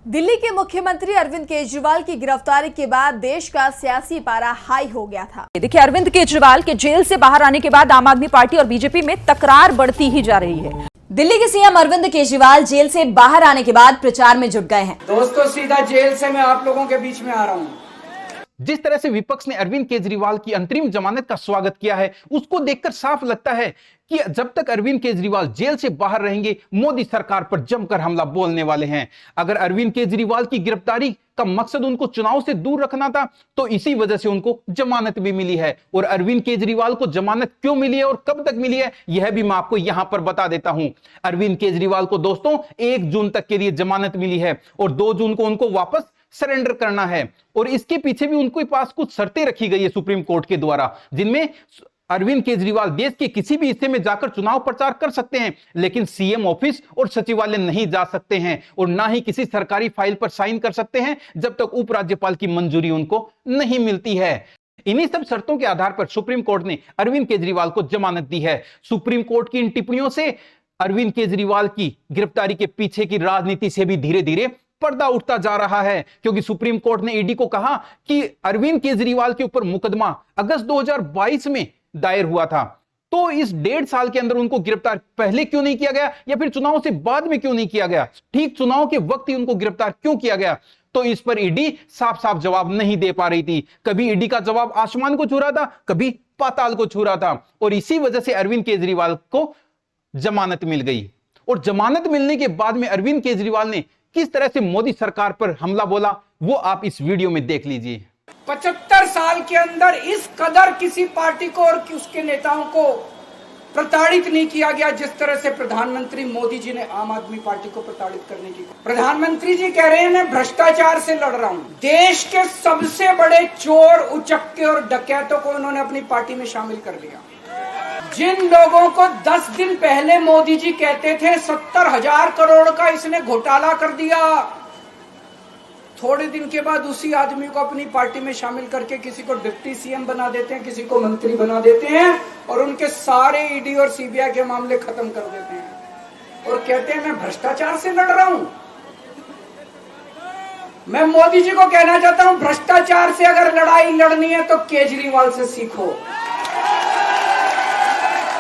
दिल्ली के मुख्यमंत्री अरविंद केजरीवाल की गिरफ्तारी के बाद देश का सियासी पारा हाई हो गया था। देखिए, अरविंद केजरीवाल के जेल से बाहर आने के बाद आम आदमी पार्टी और बीजेपी में तकरार बढ़ती ही जा रही है। दिल्ली के सीएम अरविंद केजरीवाल जेल से बाहर आने के बाद प्रचार में जुट गए हैं। दोस्तों, सीधा जेल से मैं आप लोगों के बीच में आ रहा हूं। जिस तरह से विपक्ष ने अरविंद केजरीवाल की अंतरिम जमानत का स्वागत किया है, उसको देखकर साफ लगता है कि जब तक अरविंद केजरीवाल जेल से बाहर रहेंगे, मोदी सरकार पर जमकर हमला बोलने वाले हैं। अगर अरविंद केजरीवाल की गिरफ्तारी का मकसद उनको चुनाव से दूर रखना था, तो इसी वजह से उनको जमानत भी मिली है। और अरविंद केजरीवाल को जमानत क्यों मिली है और कब तक मिली है, यह भी मैं आपको यहां पर बता देता हूं। अरविंद केजरीवाल को दोस्तों 1 जून तक के लिए जमानत मिली है और 2 जून को उनको वापस सरेंडर करना है। और इसके पीछे भी उनके पास कुछ शर्तें रखी गई है सुप्रीम कोर्ट के द्वारा, जिनमें अरविंद केजरीवाल देश के किसी भी हिस्से में जाकर चुनाव प्रचार कर सकते हैं, लेकिन सीएम ऑफिस और सचिवालय नहीं जा सकते हैं और ना ही किसी सरकारी फाइल पर साइन कर सकते हैं जब तक उपराज्यपाल की मंजूरी उनको नहीं मिलती है। इन्हीं सब शर्तों के आधार पर सुप्रीम कोर्ट ने अरविंद केजरीवाल को जमानत दी है। सुप्रीम कोर्ट की इन टिप्पणियों से अरविंद केजरीवाल की गिरफ्तारी के पीछे की राजनीति से भी धीरे धीरे पर्दा उठता जा रहा है, क्योंकि सुप्रीम कोर्ट ने ईडी को कहा कि अरविंद केजरीवाल के ऊपर मुकदमा अगस्त 2022 में दायर हुआ था, तो इस 1.5 साल के अंदर उनको गिरफ्तार पहले क्यों नहीं किया गया या फिर चुनाव से बाद में क्यों नहीं किया गया, ठीक चुनाव के वक्त ही उनको गिरफ्तार क्यों किया गया। तो इस पर ईडी साफ साफ जवाब नहीं दे पा रही थी। कभी ईडी का जवाब आसमान को छू रहा था, कभी पाताल को छू रहा था, और इसी वजह से अरविंद केजरीवाल को जमानत मिल गई। और जमानत मिलने के बाद में अरविंद केजरीवाल ने किस तरह से मोदी सरकार पर हमला बोला, वो आप इस वीडियो में देख लीजिए। 75 साल के अंदर इस कदर किसी पार्टी को और उसके नेताओं को प्रताड़ित नहीं किया गया जिस तरह से प्रधानमंत्री मोदी जी ने आम आदमी पार्टी को प्रताड़ित करने की। प्रधानमंत्री जी कह रहे हैं मैं भ्रष्टाचार से लड़ रहा हूं। देश के सबसे बड़े चोर, उचक्के और डकैतों को उन्होंने अपनी पार्टी में शामिल कर लिया। जिन लोगों को 10 दिन पहले मोदी जी कहते थे 70,000 करोड़ का इसने घोटाला कर दिया, थोड़े दिन के बाद उसी आदमी को अपनी पार्टी में शामिल करके किसी को डिप्टी सीएम बना देते हैं, किसी को मंत्री बना देते हैं और उनके सारे ईडी और सीबीआई के मामले खत्म कर देते हैं और कहते हैं मैं भ्रष्टाचार से लड़ रहा हूं। मैं मोदी जी को कहना चाहता हूं, भ्रष्टाचार से अगर लड़ाई लड़नी है तो केजरीवाल से सीखो।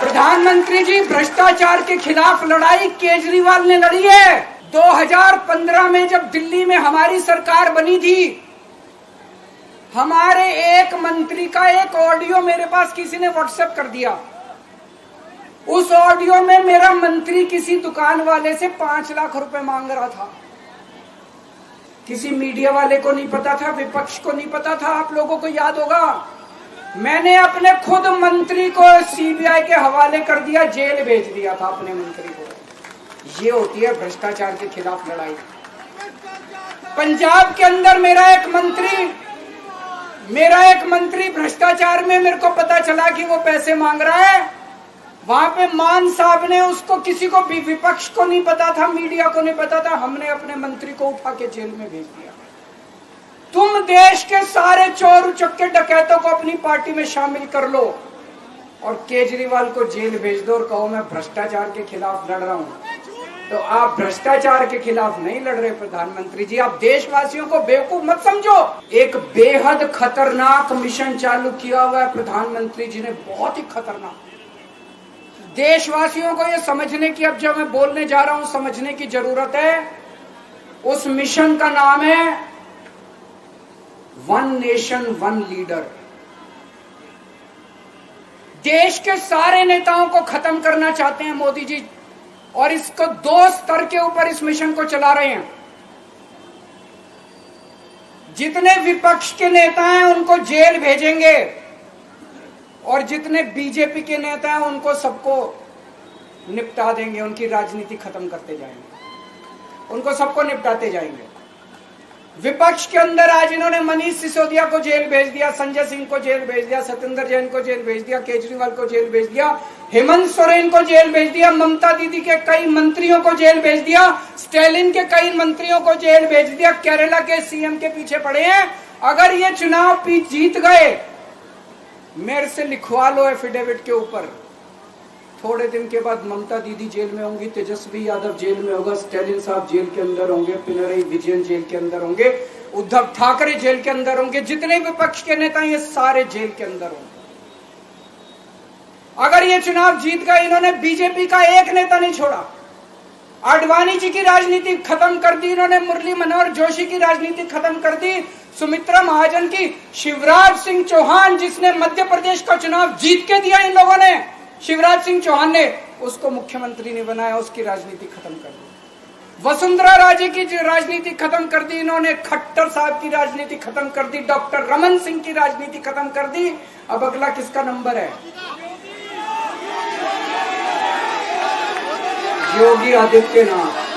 प्रधानमंत्री जी, भ्रष्टाचार के खिलाफ लड़ाई केजरीवाल ने लड़ी है। 2015 में जब दिल्ली में हमारी सरकार बनी थी, हमारे एक मंत्री का एक ऑडियो मेरे पास किसी ने व्हाट्सएप कर दिया। उस ऑडियो में मेरा मंत्री किसी दुकान वाले से 5 लाख रुपए मांग रहा था। किसी मीडिया वाले को नहीं पता था, विपक्ष को नहीं पता था। आप लोगों को याद होगा, मैंने अपने खुद मंत्री को सीबीआई के हवाले कर दिया, जेल भेज दिया था अपने मंत्री को। ये होती है भ्रष्टाचार के खिलाफ लड़ाई। पंजाब के अंदर मेरा एक मंत्री भ्रष्टाचार में, मेरे को पता चला कि वो पैसे मांग रहा है। वहां पे मान साहब ने उसको, किसी को भी, विपक्ष को नहीं पता था, मीडिया को नहीं पता था, हमने अपने मंत्री को उठा के जेल में भेज दिया। तुम देश के सारे चोर उचक्के डकैतों को अपनी पार्टी में शामिल कर लो और केजरीवाल को जेल भेज दो और कहो मैं भ्रष्टाचार के खिलाफ लड़ रहा हूं। तो आप भ्रष्टाचार के खिलाफ नहीं लड़ रहे प्रधानमंत्री जी। आप देशवासियों को बेवकूफ मत समझो। एक बेहद खतरनाक मिशन चालू किया हुआ है प्रधानमंत्री जी ने, बहुत ही खतरनाक। देशवासियों को यह समझने की, अब जब मैं बोलने जा रहा हूं, समझने की जरूरत है। उस मिशन का नाम है वन नेशन वन लीडर। देश के सारे नेताओं को खत्म करना चाहते हैं मोदी जी, और इसको 2 स्तर के ऊपर इस मिशन को चला रहे हैं। जितने विपक्ष के नेता हैं उनको जेल भेजेंगे और जितने बीजेपी के नेता हैं उनको सबको निपटा देंगे, उनकी राजनीति खत्म करते जाएंगे, उनको सबको निपटाते जाएंगे। विपक्ष के अंदर आज इन्होंने मनीष सिसोदिया को जेल भेज दिया, संजय सिंह को जेल भेज दिया, सत्येंद्र जैन को जेल भेज दिया, केजरीवाल को जेल भेज दिया, हेमंत सोरेन को जेल भेज दिया, ममता दीदी के कई मंत्रियों को जेल भेज दिया, स्टालिन के कई मंत्रियों को जेल भेज दिया, केरला के सीएम के पीछे पड़े हैं। अगर ये चुनाव जीत गए, मेरे से लिखवा लो एफिडेविट के ऊपर थोड़े दिन के बाद ममता दीदी जेल में होंगी, तेजस्वी यादव जेल में होगा, स्टैलिन साहब जेल के अंदर होंगे, पिनरई विजयन जेल के अंदर होंगे, उद्धव ठाकरे जेल के अंदर होंगे, जितने विपक्ष के नेता ये सारे जेल के अंदर होंगे। अगर ये चुनाव जीत गए, इन्होंने बीजेपी का एक नेता नहीं छोड़ा। आडवाणी जी की राजनीति खत्म कर दी इन्होंने, मुरली मनोहर जोशी की राजनीति खत्म कर दी, सुमित्रा महाजन की, शिवराज सिंह चौहान जिसने मध्य प्रदेश का चुनाव जीत के दिया इन लोगों ने, शिवराज सिंह चौहान ने उसको मुख्यमंत्री नहीं बनाया, उसकी राजनीति खत्म कर दी। वसुंधरा राजे की राजनीति खत्म कर दी इन्होंने, खट्टर साहब की राजनीति खत्म कर दी, डॉक्टर रमन सिंह की राजनीति खत्म कर दी। अब अगला किसका नंबर है? योगी आदित्यनाथ।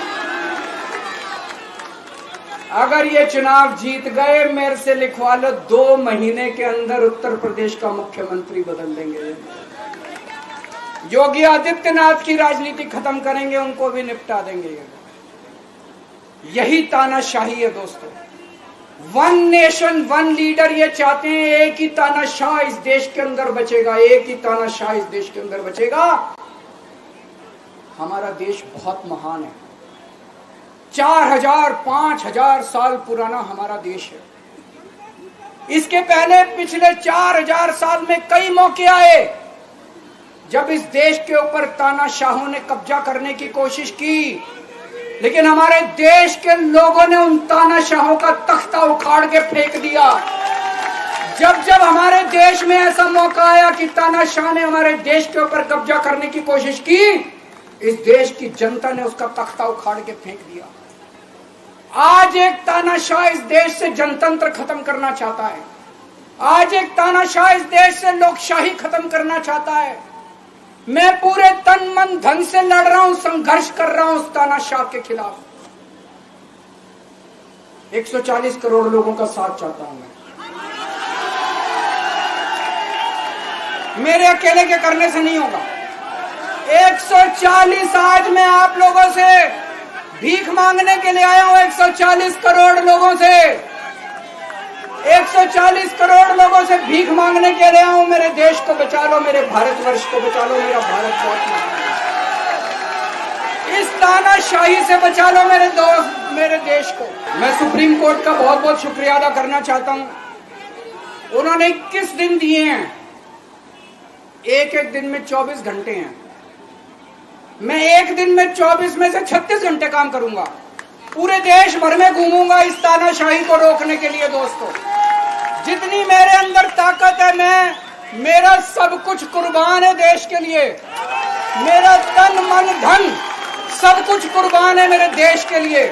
अगर ये चुनाव जीत गए, मेरे से लिखवा लो, 2 महीने के अंदर उत्तर प्रदेश का मुख्यमंत्री बदल देंगे। योगी आदित्यनाथ की राजनीति खत्म करेंगे, उनको भी निपटा देंगे। यही तानाशाही है दोस्तों। 1 नेशन 1 लीडर ये चाहते हैं, एक ही तानाशाह इस देश के अंदर बचेगा, एक ही तानाशाह इस देश के अंदर बचेगा। हमारा देश बहुत महान है, 4000 5000 साल पुराना हमारा देश है। इसके पहले पिछले 4000 साल में कई मौके आए जब इस देश के ऊपर तानाशाहों ने कब्जा करने की कोशिश की, लेकिन हमारे देश के लोगों ने उन तानाशाहों का तख्ता उखाड़ के फेंक दिया। जब जब हमारे देश में ऐसा मौका आया कि तानाशाह ने हमारे देश के ऊपर कब्जा करने की कोशिश की, इस देश की जनता ने उसका तख्ता उखाड़ के फेंक दिया। आज एक तानाशाह इस देश से जनतंत्र खत्म करना चाहता है, आज एक तानाशाह इस देश से लोकशाही खत्म करना चाहता है। मैं पूरे तन मन धन से लड़ रहा हूं, संघर्ष कर रहा हूं उस तानाशाह के खिलाफ। 140 करोड़ लोगों का साथ चाहता हूं मैं। मेरे अकेले के करने से नहीं होगा। 140 आज मैं आप लोगों से भीख मांगने के लिए आया हूं, 140 करोड़ लोगों से, 140 करोड़ लोगों से भीख मांगने के लिए आया हूं। मेरे देश को बचा लो, मेरे भारतवर्ष को बचा लो, मेरा भारत बहुत महान है। इस तानाशाही से बचा लो मेरे दोस्त, मेरे देश को। मैं सुप्रीम कोर्ट का बहुत बहुत शुक्रिया अदा करना चाहता हूं। उन्होंने 21 दिन दिए हैं, एक एक दिन में 24 घंटे हैं। मैं एक दिन में 24 में से 36 घंटे काम करूंगा, पूरे देश भर में घूमूंगा इस तानाशाही को रोकने के लिए। दोस्तों, जितनी मेरे अंदर ताकत है, मेरा सब कुछ कुर्बान है देश के लिए। मेरा तन मन धन सब कुछ कुर्बान है मेरे देश के लिए।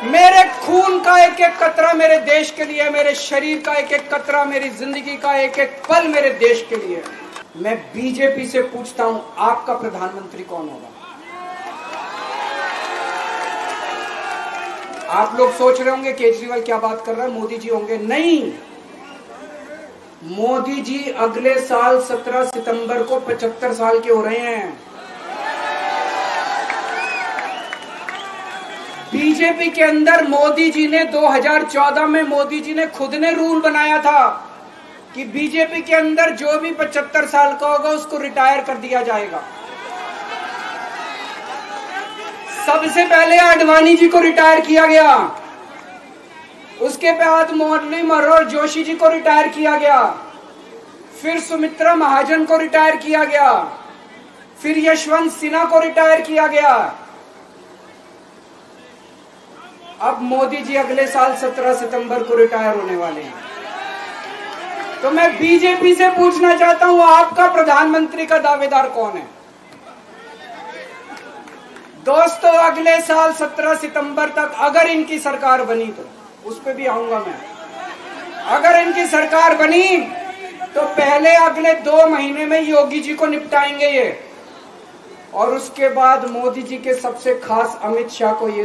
मेरे खून का एक एक कतरा मेरे देश के लिए, मेरे शरीर का एक एक कतरा, मेरी जिंदगी का एक एक पल मेरे देश के लिए। मैं बीजेपी से पूछता हूं, आपका प्रधानमंत्री कौन होगा? आप लोग सोच रहे होंगे केजरीवाल क्या बात कर रहा है, मोदी जी होंगे। नहीं, मोदी जी अगले साल 17 सितंबर को 75 साल के हो रहे हैं। बीजेपी के अंदर मोदी जी ने 2014 में मोदी जी ने खुद ने रूल बनाया था कि बीजेपी के अंदर जो भी 75 साल का होगा उसको रिटायर कर दिया जाएगा। सबसे पहले आडवाणी जी को रिटायर किया गया, उसके बाद मुरली मनोहर जोशी जी को रिटायर किया गया, फिर सुमित्रा महाजन को रिटायर किया गया, फिर यशवंत सिन्हा को रिटायर किया गया। अब मोदी जी अगले साल 17 सितंबर को रिटायर होने वाले हैं। तो मैं बीजेपी से पूछना चाहता हूं, आपका प्रधानमंत्री का दावेदार कौन है? दोस्तों, अगले साल 17 सितंबर तक अगर इनकी सरकार बनी, तो उस पर भी आऊंगा मैं। अगर इनकी सरकार बनी तो पहले अगले 2 महीने में योगी जी को निपटाएंगे ये, और उसके बाद मोदी जी के सबसे खास अमित शाह को ये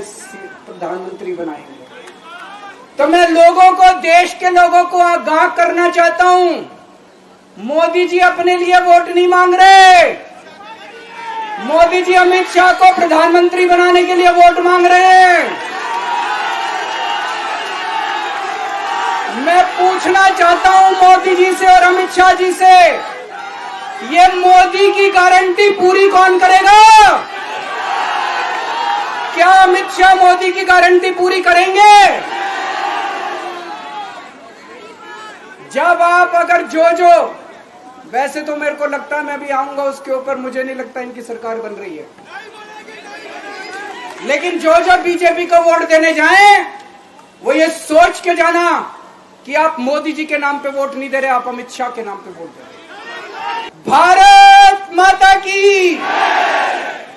प्रधानमंत्री बनाएंगे। तो मैं लोगों को, देश के लोगों को आगाह करना चाहता हूं, मोदी जी अपने लिए वोट नहीं मांग रहे, मोदी जी अमित शाह को प्रधानमंत्री बनाने के लिए वोट मांग रहे हैं। मैं पूछना चाहता हूं मोदी जी से और अमित शाह जी से, ये मोदी की गारंटी पूरी कौन करेगा? क्या अमित शाह मोदी की गारंटी पूरी करेंगे? जब आप अगर जो वैसे तो मेरे को लगता है मैं भी आऊंगा उसके ऊपर, मुझे नहीं लगता इनकी सरकार बन रही है, लेकिन जो बीजेपी को वोट देने जाएं वो ये सोच के जाना कि आप मोदी जी के नाम पे वोट नहीं दे रहे, आप अमित शाह के नाम पे वोट दे रहे। भारत माता की